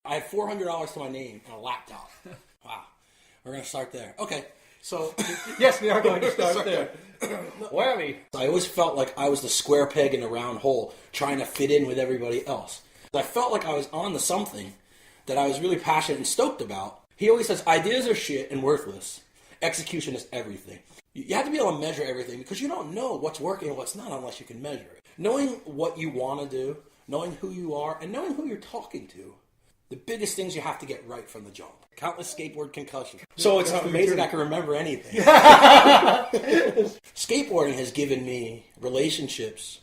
I had $400 to my name and a laptop. Wow. We're going to start there. Okay. So, yes, we are going to start there. Whammy. I always felt like I was the square peg in the round hole trying to fit in with everybody else. I felt like I was on to something that I was really passionate and stoked about. He always says, ideas are shit and worthless. Execution is everything. You have to be able to measure everything because you don't know what's working and what's not unless you can measure it. Knowing what you want to do, knowing who you are, and knowing who you're talking to. The biggest things you have to get right from the jump. Countless skateboard concussions. So it's amazing I can remember anything. Skateboarding has given me relationships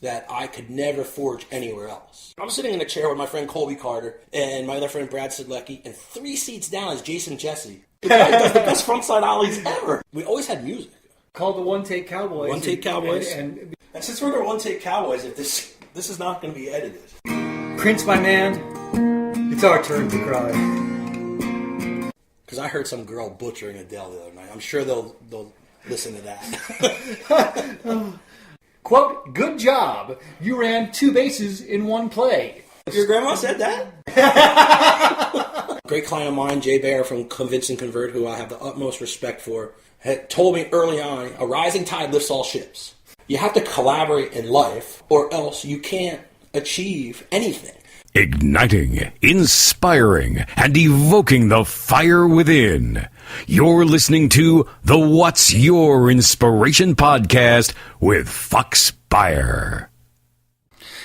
that I could never forge anywhere else. I'm sitting in a chair with my friend Colby Carter and my other friend Brad Sidlecki, and 3 seats down is Jason Jesse. The guy does the best frontside ollies ever. We always had music. Called the One Take Cowboys. One Take Cowboys. And since we're the One Take Cowboys, if this is not going to be edited. Prince, my man, it's our turn to cry. Because I heard some girl butchering Adele the other night. I'm sure they'll listen to that. Quote, good job. You ran 2 bases in 1 play. Your grandma said that? Great client of mine, Nick Beyer from Convince and Convert, who I have the utmost respect for, had told me early on, a rising tide lifts all ships. You have to collaborate in life, or else you can't achieve anything. Igniting, inspiring, and evoking the fire within. You're listening to the What's Your Inspiration podcast with Fox Beyer.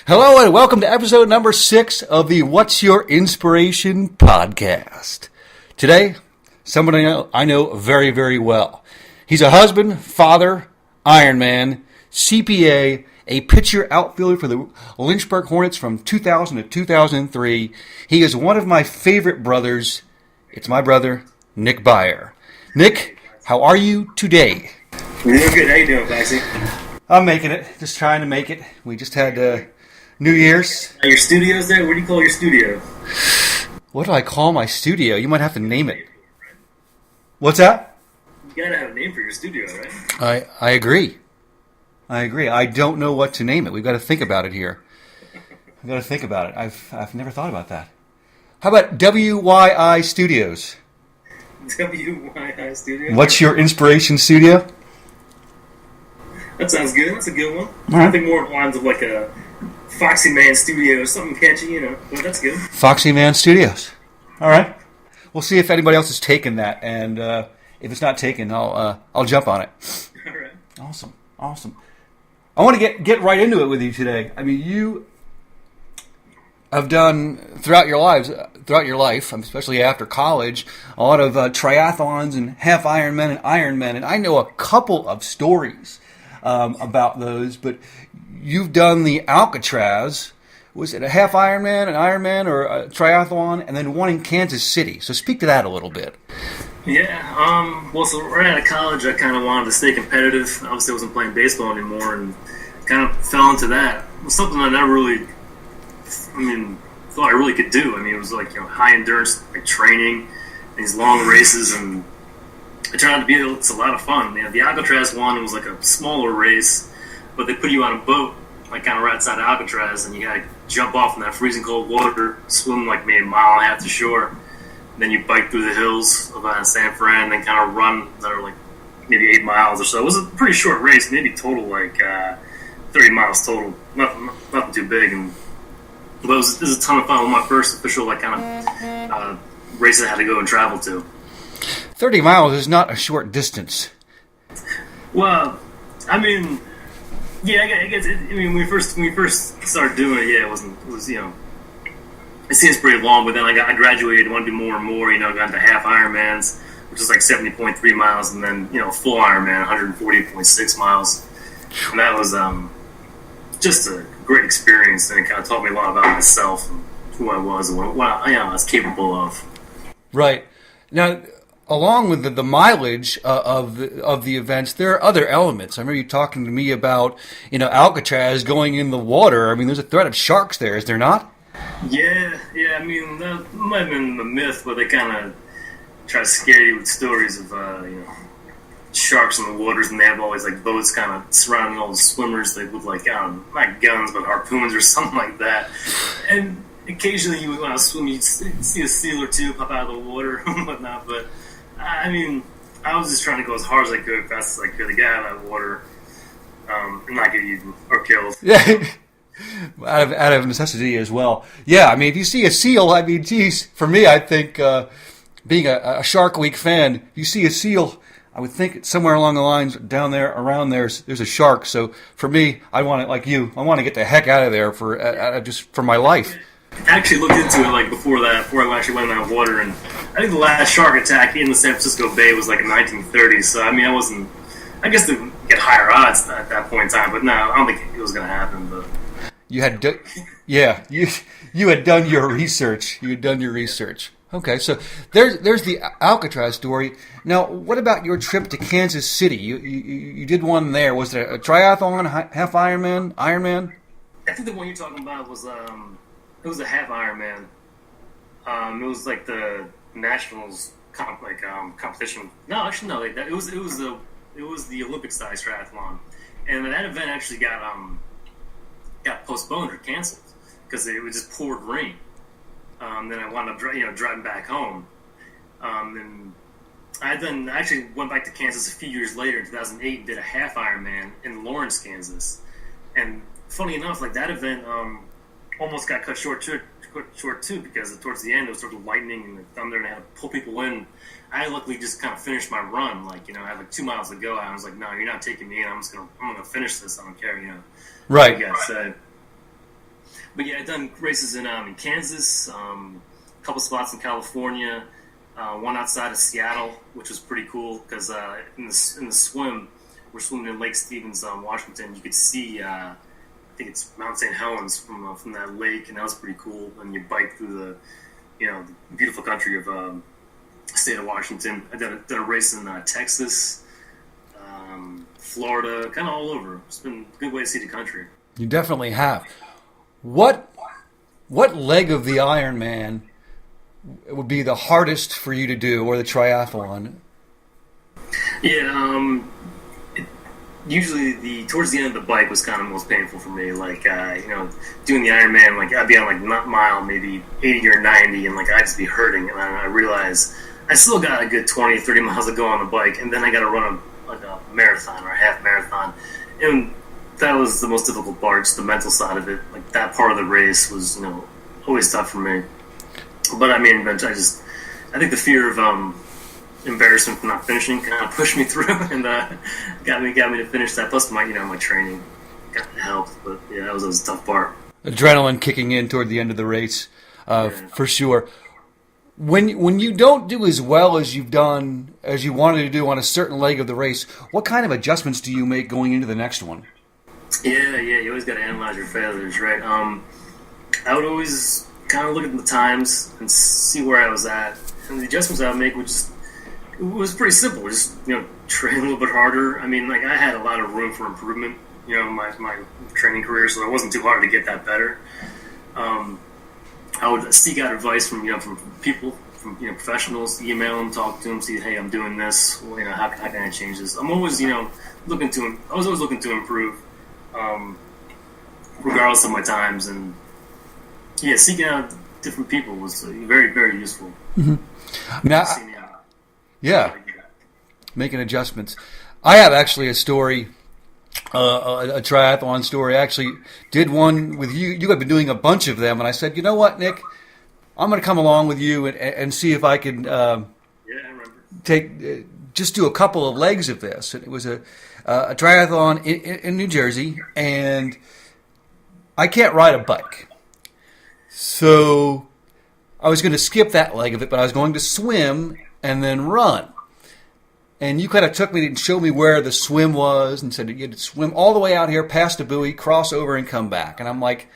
Hello and welcome to episode number 6 of the What's Your Inspiration podcast. Today, somebody I know very, very well. He's a husband, father, Ironman, CPA, a pitcher outfielder for the Lynchburg Hornets from 2000 to 2003. He is one of my favorite brothers. It's my brother, Nick Beyer. Nick, how are you today? We're doing good. How you doing, Foxy? I'm making it. Just trying to make it. We just had New Year's. Your studio's there? What do you call your studio? What do I call my studio? You might have to name it. What's that? You gotta have a name for your studio, right? I agree. I don't know what to name it. We've got to think about it here. We've got to think about it. I've never thought about that. How about WYI Studios? WYI Studios? What's your inspiration studio? That sounds good. That's a good one. Right. I think more along the lines of like a Foxy Man Studio, something catchy, you know. But that's good. Foxy Man Studios. All right. We'll see if anybody else has taken that, and if it's not taken, I'll jump on it. All right. Awesome. I want to get right into it with you today. I mean, you have done throughout your life, especially after college, a lot of triathlons and half Ironman and Ironman, and I know a couple of stories about those. But you've done the Alcatraz. Was it a half Ironman, an Ironman, or a triathlon, and then one in Kansas City? So speak to that a little bit. Yeah, well, so right out of college, I kind of wanted to stay competitive. Obviously, I wasn't playing baseball anymore, and kind of fell into that. It was something I never really, thought I really could do. It was like, high endurance, like training, these long races, and it turned out to be, it's a lot of fun. The Alcatraz one was like a smaller race, but they put you on a boat, like kind of right outside of Alcatraz, and you got to jump off in that freezing cold water, swim like maybe a mile and a half to shore. Then you bike through the hills of San Fran, and then kind of run that are like maybe 8 miles or so. It was a pretty short race, maybe total like 30 miles total, nothing too big. But it was a ton of fun. It was my first official like kind of race I had to go and travel to. 30 miles is not a short distance. Well, I guess when we first started doing it, it was it seems pretty long, but then I graduated, wanted to do more and more, got into half Ironmans, which is like 70.3 miles, and then, full Ironman, 140.6 miles. And that was just a great experience, and it kind of taught me a lot about myself and who I was and what I was capable of. Right. Now, along with the mileage of the events, there are other elements. I remember you talking to me about, Alcatraz going in the water. There's a threat of sharks there, is there not? Yeah, that might have been a myth, but they kind of try to scare you with stories of, sharks in the waters, and they have all these, like, boats kind of surrounding all the swimmers, with, like, not guns, but harpoons or something like that. And occasionally you when I was swimming, you'd see a seal or two pop out of the water and whatnot. But I mean, I was just trying to go as hard as I could, fast as I could to get out of that water, and not get eaten or killed. Yeah. Out of necessity as well. Yeah, I mean, if you see a seal, I mean, geez, for me, I think being a Shark Week fan, if you see a seal, I would think somewhere along the lines down there, around there's a shark. So for me, I want it like you. I want to get the heck out of there for just for my life. I actually looked into it like before I actually went in that water, and I think the last shark attack in the San Francisco Bay was like in 1930s. So I mean, I guess to get higher odds at that point in time, but no, I don't think it was going to happen. But you had, you had done your research. You had done your research. Okay, so there's the Alcatraz story. Now, what about your trip to Kansas City? You did one there. Was it a triathlon, half Ironman? I think the one you're talking about was it was a half Ironman. It was like the nationals competition. No, actually no. It was the Olympic size triathlon, and that event actually got postponed or canceled because it was just poured rain. Then I wound up driving back home, and I then actually went back to Kansas a few years later in 2008 and did a half Ironman in Lawrence, Kansas. And funny enough, like that event almost got cut short too, because towards the end it was sort of lightning and the thunder, and I had to pull people in. I luckily just kind of finished my run, I had like 2 miles to go. I was like, no, you're not taking me in. I'm gonna finish this. I don't care, Right. What you guys said. But yeah, I've done races in Kansas, a couple spots in California, one outside of Seattle, which was pretty cool because in the swim, we're swimming in Lake Stevens, Washington. You could see, I think it's Mount St. Helens from that lake, and that was pretty cool. And you bike through the beautiful country of state of Washington. I did a race in Texas, Florida, kind of all over. It's been a good way to see the country. You definitely have. What leg of the Ironman would be the hardest for you to do, or the triathlon? Yeah, usually towards the end of the bike was kind of most painful for me. Like doing the Ironman, like I'd be on like mile maybe 80 or 90, and like I'd just be hurting, and then I realized I still got a good 20, 30 miles to go on the bike, and then I got to run a marathon or a half marathon, and that was the most difficult part, just the mental side of it. Like that part of the race was, always tough for me. But I mean, I think the fear of embarrassment for not finishing kind of pushed me through and got me to finish that. Plus my training got helped. But yeah, that was a tough part. Adrenaline kicking in toward the end of the race, for sure. When you don't do as well as you wanted to do on a certain leg of the race, what kind of adjustments do you make going into the next one? Yeah, you always got to analyze your failures, right? I would always kind of look at the times and see where I was at, and the adjustments I would make was pretty simple. Just train a little bit harder. I mean, like I had a lot of room for improvement, my training career, so it wasn't too hard to get that better. I would seek out advice from people, from professionals, email them, talk to them, see, hey, I'm doing this. Well, how can I change this? I'm always I was always looking to improve. Regardless of my times, and seeking out different people was very, very useful. Mm-hmm. Now, making adjustments. I have actually a story, a triathlon story. I actually did one with you. You have been doing a bunch of them, and I said, you know what, Nick, I'm going to come along with you and see if I can I remember. Just do a couple of legs of this. And it was a triathlon in New Jersey, and I can't ride a bike. So I was going to skip that leg of it, but I was going to swim and then run. And you kind of took me and showed me where the swim was and said you had to swim all the way out here past the buoy, cross over, and come back. And I'm like,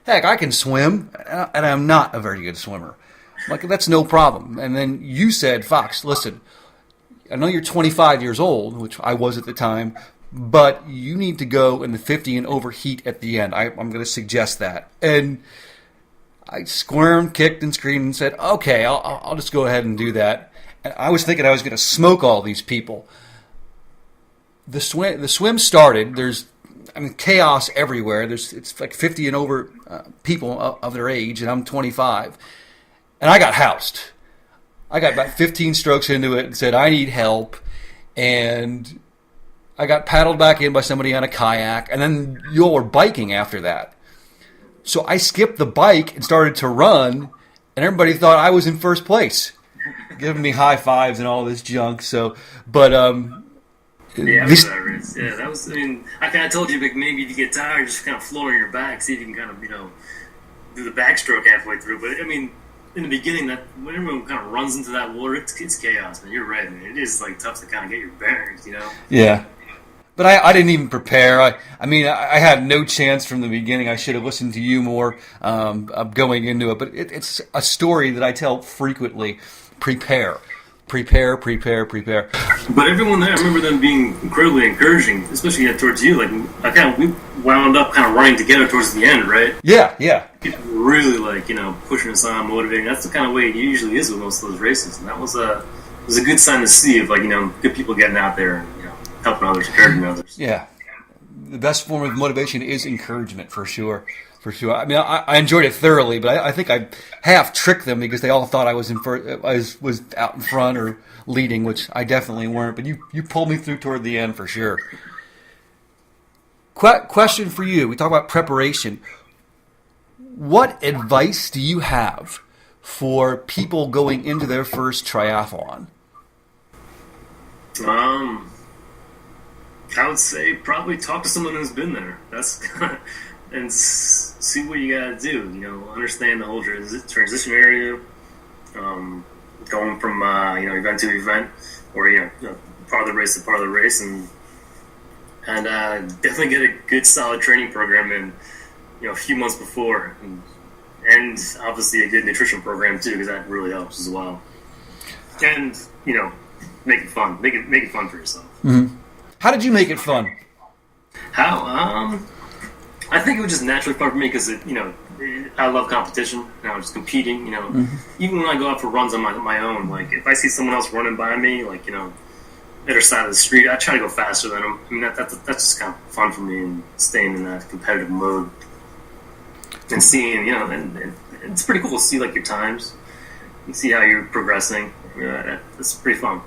heck, I can swim, and I'm not a very good swimmer. I'm like, that's no problem. And then you said, Fox, listen, I know you're 25 years old, which I was at the time, but you need to go in the 50 and over heat at the end. I'm going to suggest that. And I squirmed, kicked, and screamed and said, okay, I'll just go ahead and do that. And I was thinking I was going to smoke all these people. The swim started. There's chaos everywhere. It's like 50 and over people of their age, and I'm 25, and I got housed. I got about 15 strokes into it and said, I need help, and I got paddled back in by somebody on a kayak, and then you all were biking after that. So I skipped the bike and started to run, and everybody thought I was in first place, giving me high fives and all this junk. So, but yeah, that was. I mean, I kind of told you, like, maybe if you get tired, just kind of floor on your back, see if you can kind of, do the backstroke halfway through. But I mean, in the beginning, that when everyone kind of runs into that water, it's chaos, man. You're right, man. It is like tough to kind of get your bearings, Yeah. But I didn't even prepare. I mean, I had no chance from the beginning. I should have listened to you more going into it. But it's a story that I tell frequently. Prepare. But everyone there, I remember them being incredibly encouraging, especially towards you. Like, we wound up kind of running together towards the end, right? Yeah. People were really pushing us on, motivating. That's the kind of way it usually is with most of those races, and that was a good sign to see of good people getting out there and helping others, encouraging others. Yeah, the best form of motivation is encouragement, for sure. I mean, I enjoyed it thoroughly, but I think I half tricked them because they all thought I was was out in front or leading, which I definitely weren't. But you pulled me through toward the end for sure. Question for you: we talk about preparation. What advice do you have for people going into their first triathlon? I would say probably talk to someone who's been there. And see what you gotta do. Understand the whole transition area, going from event to event, or part of the race to part of the race, and definitely get a good solid training program in a few months before, and obviously a good nutrition program too, because that really helps as well. And make it fun. Make it fun for yourself. Mm-hmm. How did you make it fun? How? I think it was just naturally fun for me because I love competition. Just competing. Even when I go out for runs on my own, like if I see someone else running by me, other side of the street, I try to go faster than them. I mean that's just kind of fun for me, and staying in that competitive mode and seeing and it's pretty cool to see your times. You see how you're progressing. It's pretty fun.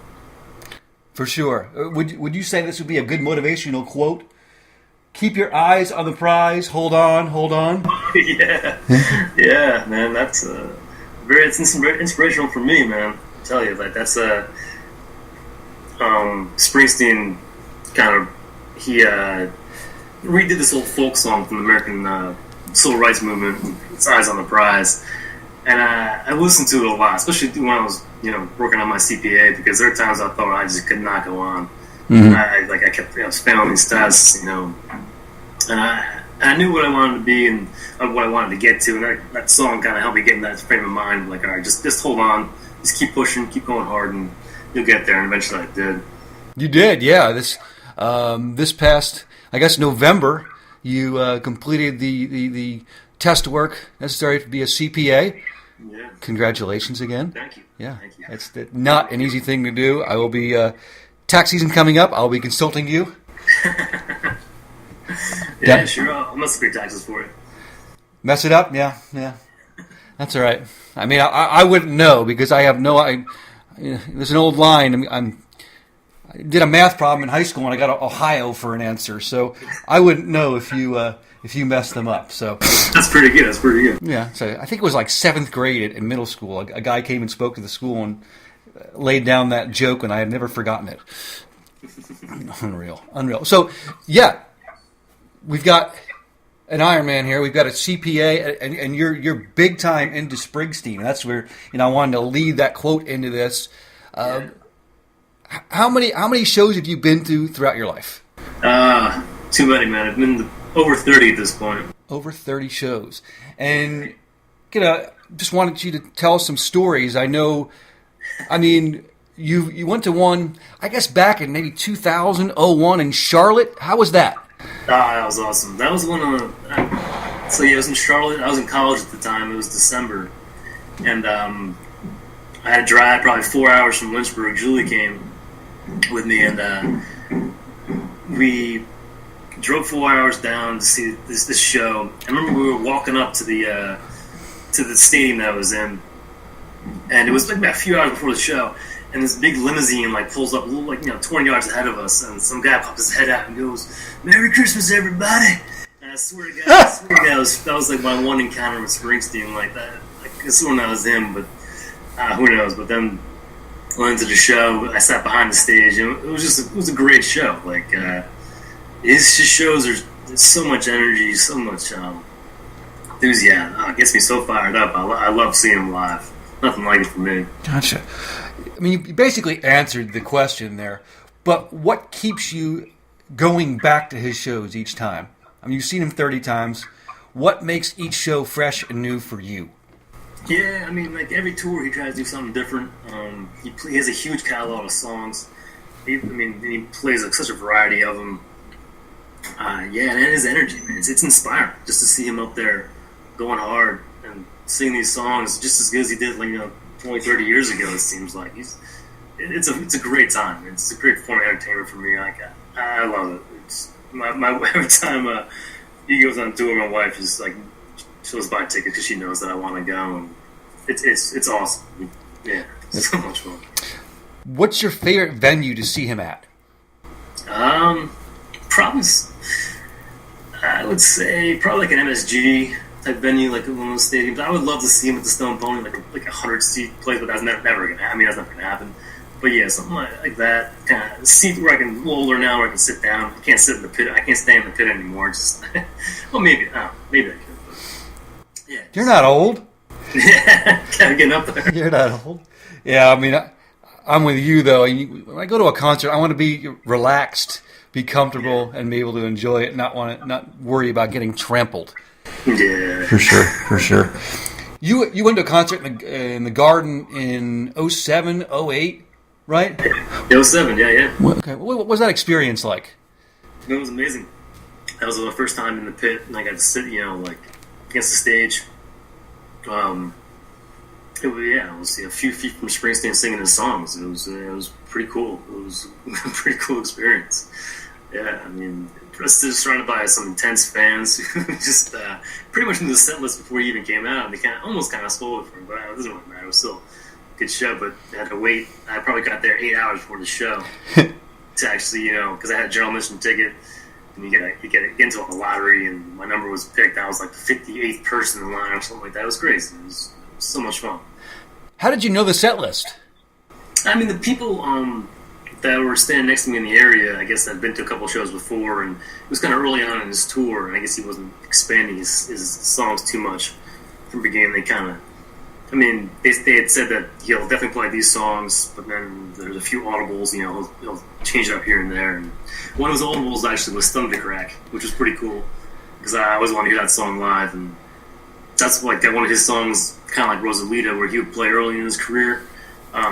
For sure. Would you say this would be a good motivational quote? Keep your eyes on the prize. Hold on. Yeah, man. That's very inspirational for me, man. I tell you, that's Springsteen kind of he redid this old folk song from the American Civil Rights Movement. It's Eyes on the Prize, and I listened to it a lot, especially when I was working on my CPA, because there are times I thought I just could not go on. Mm-hmm. I kept I was failing these tests, and I knew what I wanted to be and what I wanted to get to, and that song kind of helped me get in that frame of mind. All right, just hold on, just keep pushing, keep going hard, and you'll get there. And eventually, I did. You did, yeah. This past, I guess, November, you completed the test work necessary to be a CPA. Yeah. Congratulations again. Thank you. Yeah, Thank you. It's not an easy thing to do. I will be tax season coming up. I'll be consulting you. Yeah, sure. I'll mess up your taxes for you. Mess it up? Yeah. That's all right. I mean, I wouldn't know because I have no. There's an old line. I did a math problem in high school and I got Ohio for an answer, so I wouldn't know if you messed them up. So that's pretty good. Yeah. So I think it was like 7th grade in middle school. A guy came and spoke to the school and laid down that joke, and I had never forgotten it. Unreal. So yeah. We've got an Ironman here. We've got a CPA, and you're big time into Springsteen. That's where I wanted to lead that quote into this. How many shows have you been to throughout your life? Too many, man. I've been over 30 at this point. Over 30 shows, and just wanted you to tell us some stories. You went to one, I guess, back in maybe 2001 in Charlotte. How was that? That was awesome. That was one of I was in Charlotte. I was in college at the time. It was December. And I had to drive probably 4 hours from Lynchburg. Julie came with me, and we drove 4 hours down to see this show. I remember we were walking up to the stadium that I was in, and it was like about a few hours before the show. And this big limousine like pulls up, 20 yards ahead of us, and some guy pops his head out and goes, "Merry Christmas, everybody!" And I swear to God, that was like my one encounter with Springsteen like that. Like, I swear that was him, but who knows? But then went into the show. I sat behind the stage, and it was a great show. Like his shows there's so much energy, so much enthusiasm. It gets me so fired up. I love seeing him live. Nothing like it for me. Gotcha. I mean, you basically answered the question there, but what keeps you going back to his shows each time? I mean, you've seen him 30 times. What makes each show fresh and new for you? Yeah, I mean, like every tour he tries to do something different. He has a huge catalog of songs. He plays like such a variety of them. And his energy, man, it's inspiring just to see him up there going hard and singing these songs just as good as he did, 20, 30 years ago. It seems like it's a great time. It's a great form of entertainment for me. I love it. It's my every time he goes on tour, my wife is like, she'll buy tickets because she knows that I want to go, and it's awesome. Yeah, it's so much fun. What's your favorite venue to see him at? Probably, I would say probably like an MSG type venue, like one of those stadiums. I would love to see him at the Stone Pony, like a 100-seat place, but that's never gonna happen. That's not gonna happen. But yeah, something like that, kind of seat where I can older now, where I can sit down. I can't sit in the pit. I can't stay in the pit anymore. Just well, maybe I could. But yeah, You're not old. Yeah, kind of getting up there. You're not old. Yeah, I mean, I'm with you though. When I go to a concert, I want to be relaxed, be comfortable, and be able to enjoy it. Not worry about getting trampled. Yeah, for sure. You went to a concert in the Garden in 07, 08, right? 07, yeah. Okay, what was that experience like? It was amazing. That was the first time in the pit, and I got to sit, like against the stage. It was a few feet from Springsteen singing his songs. It was pretty cool. It was a pretty cool experience. Yeah, I mean, just surrounded by some intense fans who just pretty much knew the set list before he even came out. They almost stole it from him, but it doesn't really matter. It was still a good show, but I had to wait. I probably got there 8 hours before the show to actually, because I had a general admission ticket, and you get into a lottery, and my number was picked. I was like the 58th person in line or something like that. It was crazy. It was so much fun. How did you know the set list? I mean, the people that were standing next to me in the area, I guess I'd been to a couple shows before, and it was kind of early on in his tour, and I guess he wasn't expanding his songs too much from the beginning. They had said that he'll definitely play these songs, but then there's a few audibles, he'll change it up here and there. And one of his audibles actually was Thundercrack, which was pretty cool, because I always wanted to hear that song live, and that's like one of his songs, kind of like Rosalita, where he would play early in his career,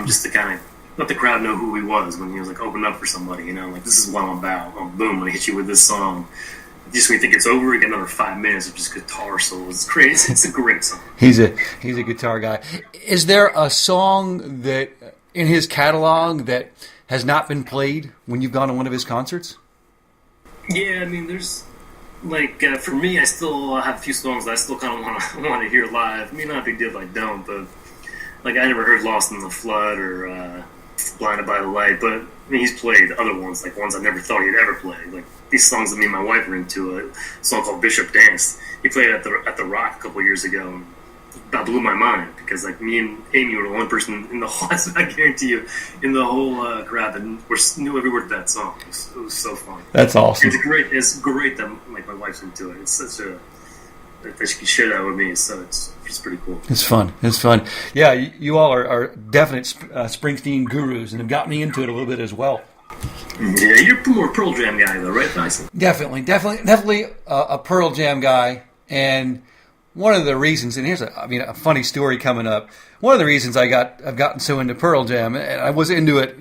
just to kind of let the crowd know who he was when he was like opening up for somebody, like this is what I'm about. Boom, when I hit you with this song. Just when you think it's over, you get another 5 minutes of just guitar solos. It's crazy. It's a great song. He's a guitar guy. Is there a song that in his catalog that has not been played when you've gone to one of his concerts? Yeah, I mean, there's for me, I still have a few songs that I still kind of want to hear live. I mean, not a big deal if I don't, but I never heard "Lost in the Flood" or "Blinded by the Light." But I mean, he's played other ones, like ones I never thought he'd ever play, like these songs that me and my wife were into. A song called "Bishop Danced." He played it at the Rock a couple years ago. And that blew my mind because me and Amy were the one person in the whole, I guarantee you, in the whole crowd that knew every word of that song. It was so fun. That's awesome. It's great that my wife's into it. It's such a that she can share that with me. So it's pretty cool. It's fun. Yeah, you all are definite Springsteen gurus and have got me into it a little bit as well. Yeah, you're more Pearl Jam guy though, right, Tyson? Definitely a Pearl Jam guy. And one of the reasons, and here's a funny story coming up. One of the reasons I've gotten so into Pearl Jam, and I was into it,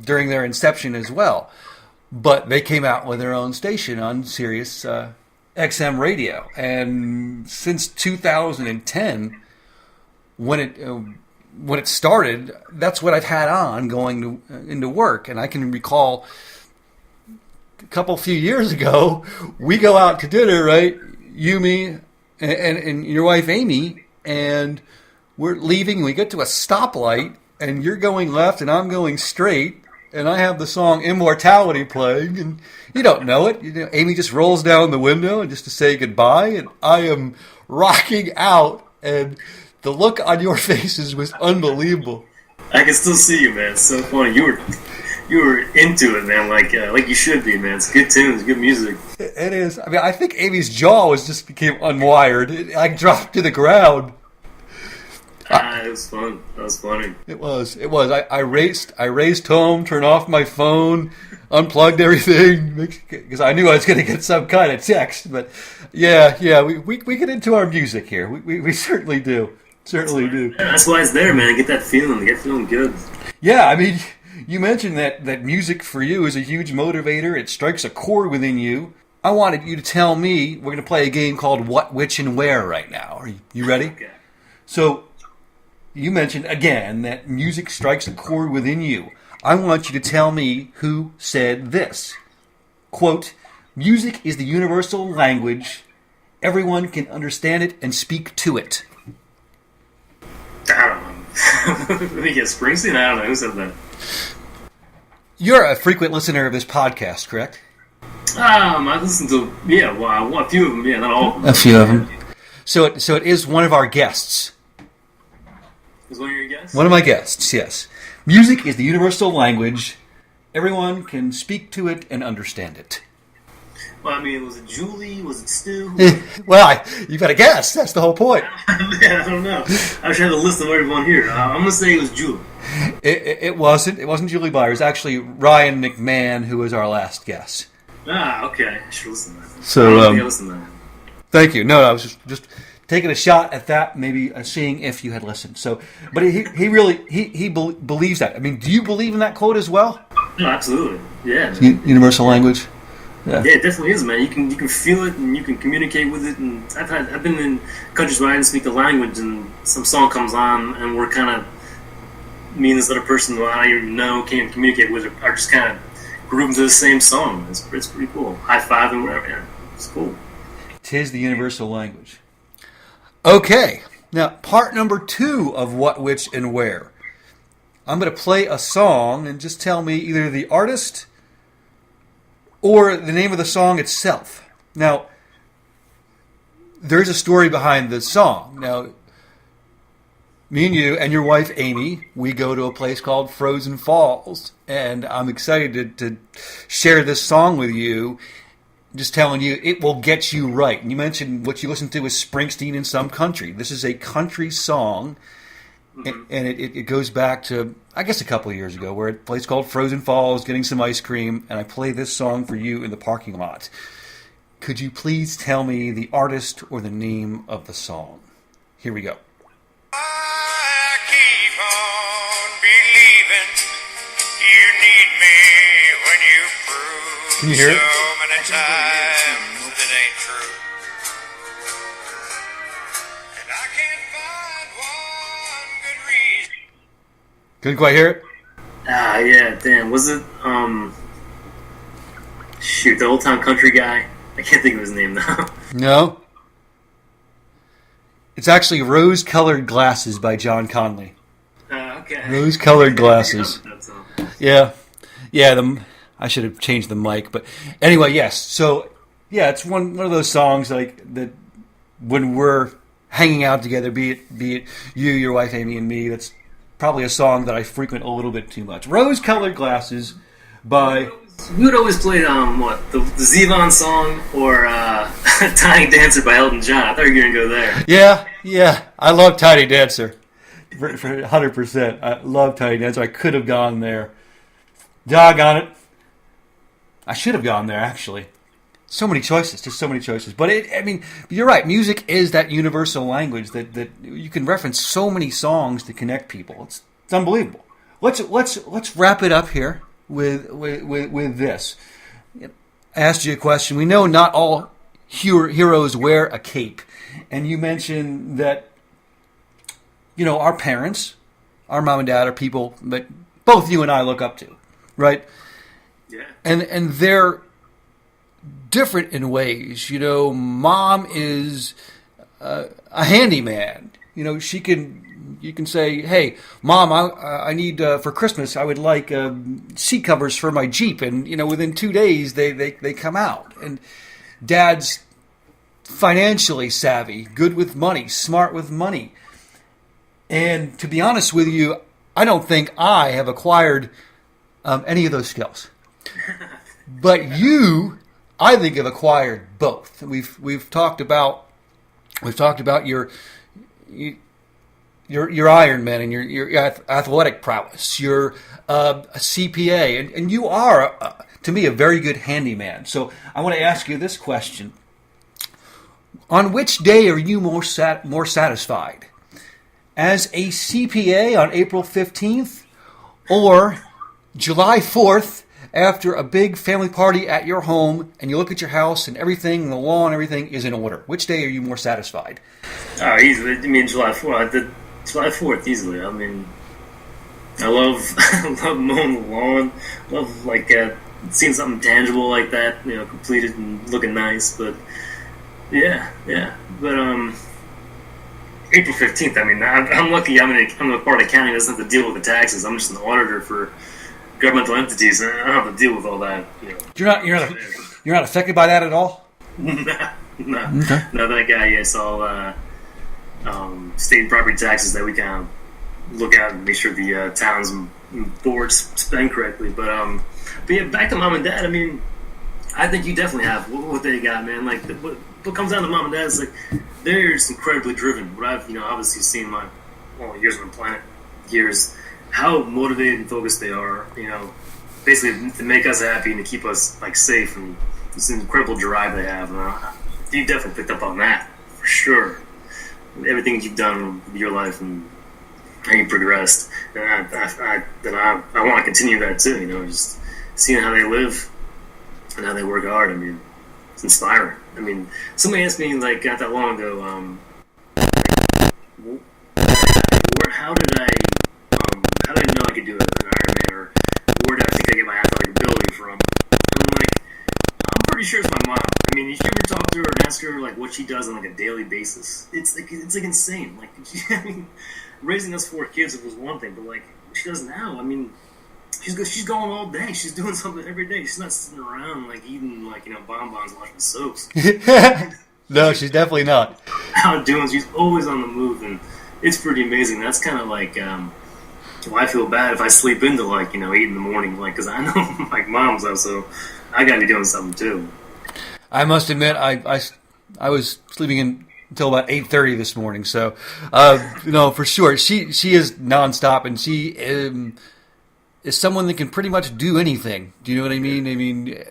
during their inception as well. But they came out with their own station on Sirius XM radio, and since 2010, when it started, that's what I've had on going into work, and I can recall a few years ago, we go out to dinner, right? You, me, and your wife Amy, and we're leaving. We get to a stoplight, and you're going left, and I'm going straight, and I have the song "Immortality" playing, and you don't know it. Amy just rolls down the window and just to say goodbye, and I am rocking out, and the look on your faces was unbelievable. I can still see you, man. It's so funny. You were into it, man. Like you should be, man. It's good tunes, good music. It is. I mean, I think Amy's jaw became unwired. I dropped to the ground. It was fun. That was funny. It was. I raced home, turned off my phone, unplugged everything because I knew I was going to get some kind of text. But yeah, we get into our music here. We certainly do. Certainly do. Yeah, that's why it's there, man. Get that feeling. Get feeling good. Yeah, I mean, you mentioned that music for you is a huge motivator. It strikes a chord within you. I wanted you to tell me, we're going to play a game called What, Which, and Where right now. Are you ready? Okay. So, you mentioned, again, that music strikes a chord within you. I want you to tell me who said this. Quote, "Music is the universal language. Everyone can understand it and speak to it." I don't know. Let me guess. Springsteen? I don't know. Who said that? You're a frequent listener of this podcast, correct? I listened to, a few of them. Yeah, not all of them. A few of them. So it is one of our guests. Is one of your guests? One of my guests, yes. Music is the universal language. Everyone can speak to it and understand it. Well, I mean, was it Julie? Was it Stu? Well, you've got to guess. That's the whole point. I don't know. I should have a list of everyone here. I'm going to say it was Julie. It wasn't. It wasn't Julie Beyer. It was actually Ryan McMahon, who was our last guest. Okay. I should listen to that. So, I don't think I listened to that. Thank you. No, I was just taking a shot at that, maybe seeing if you had listened. So, but he really believes that. I mean, do you believe in that quote as well? No, absolutely. Yeah. Universal language. Yeah, it definitely is, man. You can feel it and you can communicate with it. And I've been in countries where I didn't speak the language, and some song comes on, and we're kind of me and this other person who I don't even know can't communicate with are just kind of grouped into the same song. It's pretty cool. High five and whatever. Yeah, it's cool. 'Tis the universal language. Okay, now part number 2 of What, Which, and Where. I'm going to play a song and just tell me either the artist or the name of the song itself. Now, there's a story behind the song. Now, me and you and your wife Amy, we go to a place called Frozen Falls, and I'm excited to share this song with you. Just telling you, it will get you right. And you mentioned what you listen to is Springsteen in some country. This is a country song, and it goes back to, I guess, a couple of years ago. We're at a place called Frozen Falls, getting some ice cream, and I play this song for you in the parking lot. Could you please tell me the artist or the name of the song? Here we go. I keep on believing you need me when you prove Can you hear it? so many times that ain't true. And I can't find one good reason. Couldn't quite hear it? Yeah, damn. Was it, the Old Town Country guy? I can't think of his name now. No. It's actually Rose-Colored Glasses by John Conley. Okay. Rose-Colored Glasses. Yeah. I should have changed the mic, but anyway, yes. So, yeah, it's one of those songs like that when we're hanging out together, be it you, your wife Amy, and me. That's probably a song that I frequent a little bit too much. Rose-Colored Glasses by. We would always play the Zevon song or Tiny Dancer by Elton John. I thought you were gonna go there. Yeah. I love Tiny Dancer. For 100%. I love Tiny Dancer. I could have gone there. Doggone it. I should have gone there, actually. So many choices. Just so many choices. But, you're right. Music is that universal language that you can reference so many songs to connect people. It's unbelievable. Let's wrap it up here with this. I asked you a question. We know not all heroes wear a cape. And you mentioned that, our parents, our mom and dad are people that both you and I look up to, right? Yeah. And they're different in ways. You know, Mom is a handyman. You know, you can say, "Hey, Mom, I need for Christmas. I would like seat covers for my Jeep," and you know, within 2 days they come out. And Dad's financially savvy, good with money, smart with money. And to be honest with you, I don't think I have acquired any of those skills. But you, I think, have acquired both. We've talked about your Ironman and your athletic prowess, your a CPA, and you are, to me, a very good handyman. So I want to ask you this question. On which day are you more satisfied? As a CPA on April 15th or July 4th after a big family party at your home and you look at your house and everything, the lawn, everything is in order? Which day are you more satisfied? Easily. I mean, July 4th. I did July 4th easily. I mean, I love mowing the lawn. Love, like, seeing something tangible like that, you know, completed and looking nice. But yeah. But April 15th. I mean, I'm lucky. I'm a part of the county that doesn't have to deal with the taxes. I'm just an auditor for governmental entities, and I don't have to deal with all that. You know. You're not affected by that at all? No. Okay. No, that guy. Yes, all state and property taxes that we kind of look at and make sure the towns and boards spend correctly. But yeah, back to Mom and Dad. I mean, I think you definitely have what they got, man. Like, what comes down to Mom and Dad is, like, they're just incredibly driven. What I've, obviously seen my years on the planet, years, how motivated and focused they are, basically to make us happy and to keep us, like, safe, and this incredible drive they have. You definitely picked up on that, for sure. Everything that you've done with your life and how you progressed. And I want to continue that too, just seeing how they live and how they work hard. I mean, it's inspiring. I mean, somebody asked me, like, not that long ago, how did I know I could do an Ironman, or where did I think I get my athletic ability from? And I'm like, I'm pretty sure it's my mom. I mean, if you ever talk to her and ask her, like, what she does on, like, a daily basis, it's like insane. Like, I mean, raising us 4 kids was one thing, but, like, what she does now, I mean, she's going all day. She's doing something every day. She's not sitting around, like, eating, like, bonbons and watching soaps. No, she's definitely not. She's always on the move, and it's pretty amazing. That's kind of like, I feel bad if I sleep into, like, 8 in the morning, like, because I know, like, mom's up, so I got to be doing something too. I must admit, I was sleeping in until about 8:30 this morning. So, for sure, she is nonstop, and she is someone that can pretty much do anything. Do you know what I mean? I mean,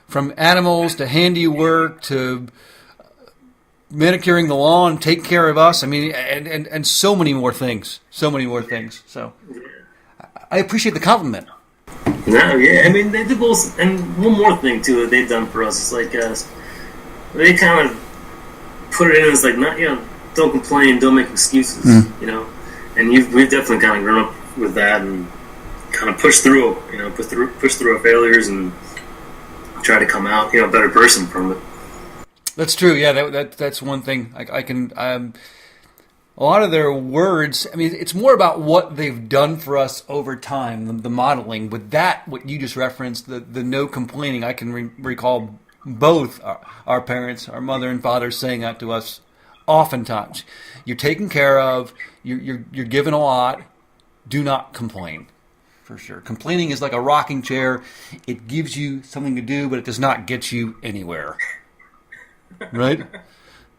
from animals to handiwork to manicuring the lawn, take care of us. I mean, and so many more things. So many more things. So, I appreciate the compliment. No, yeah, I mean, they do both, and one more thing too that they've done for us is, like, they kind of put it in as, like, not, don't complain, don't make excuses, and we've definitely kind of grown up with that and kind of pushed through, push through our failures and try to come out, a better person from it. That's true. Yeah, that's one thing I can. A lot of their words, I mean, it's more about what they've done for us over time, the modeling. With that, what you just referenced, the no complaining, I can recall both our parents, our mother and father, saying that to us oftentimes. You're taken care of, you're given a lot, do not complain, for sure. Complaining is like a rocking chair. It gives you something to do, but it does not get you anywhere. Right?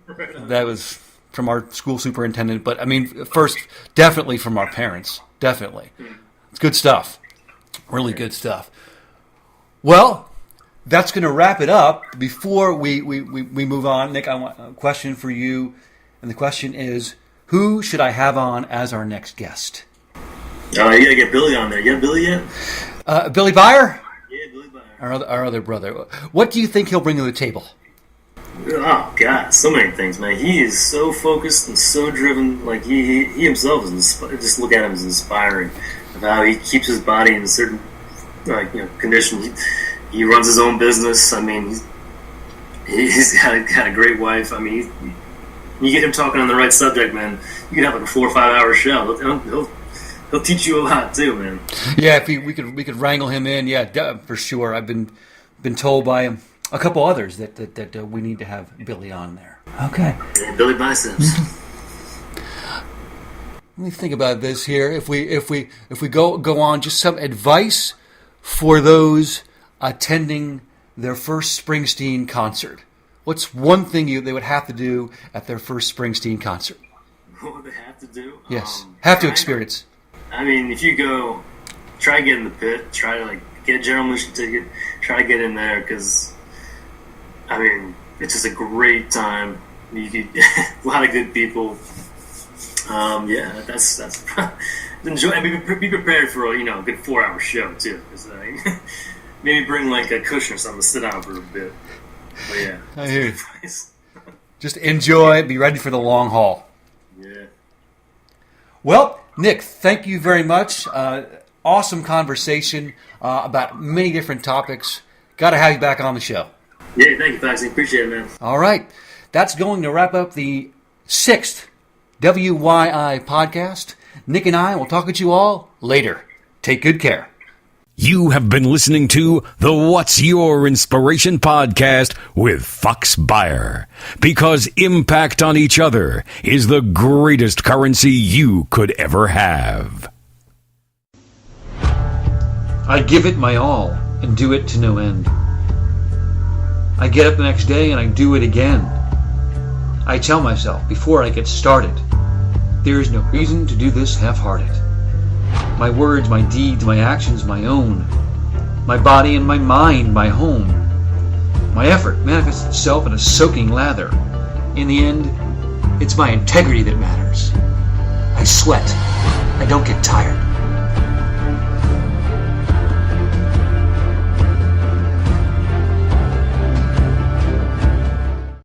That was from our school superintendent, but I mean, first, definitely from our parents. Definitely. It's good stuff. Really good stuff. Well, that's going to wrap it up. Before we move on, Nick, I want a question for you, and the question is, who should I have on as our next guest? You got to get Billy on there. You have Billy yet? Billy Beyer? Yeah, Billy Beyer. Our other brother. What do you think he'll bring to the table? Oh God, so many things, man. He is so focused and so driven. Like he himself is just look at him as inspiring. Of how he keeps his body in a certain condition. he runs his own business. I mean, he's got a great wife. I mean, you get him talking on the right subject, man. You can have like a 4 or 5 hour show. He'll teach you a lot too, man. Yeah, if we could wrangle him in, yeah, for sure. I've been told by a couple others that we need to have Billy on there. Okay. Yeah, Billy Biceps. Let me think about this here. If we go on, just some advice for those attending their first Springsteen concert. What's one thing they would have to do at their first Springsteen concert? What would they have to do? Yes, have to experience. I mean, if you go, try to get in the pit. Try to get a general admission ticket. Try to get in there because, I mean, it's just a great time. You get a lot of good people. Yeah, that's enjoy and be prepared for a good 4 hour show too. Cause, maybe bring like a cushion or something to sit down for a bit. But yeah, I hear you. Just enjoy. Be ready for the long haul. Yeah. Well, Nick, thank you very much. Awesome conversation about many different topics. Got to have you back on the show. Yeah, thank you, Paxton. Appreciate it, man. All right, that's going to wrap up the 6th WYI podcast. Nick and I will talk with you all later. Take good care. You have been listening to the What's Your Inspiration podcast with Fox Beyer. Because impact on each other is the greatest currency you could ever have. I give it my all and do it to no end. I get up the next day and I do it again. I tell myself before I get started, there is no reason to do this half-hearted. My words, my deeds, my actions, my own. My body and my mind, my home. My effort manifests itself in a soaking lather. In the end, it's my integrity that matters. I sweat. I don't get tired.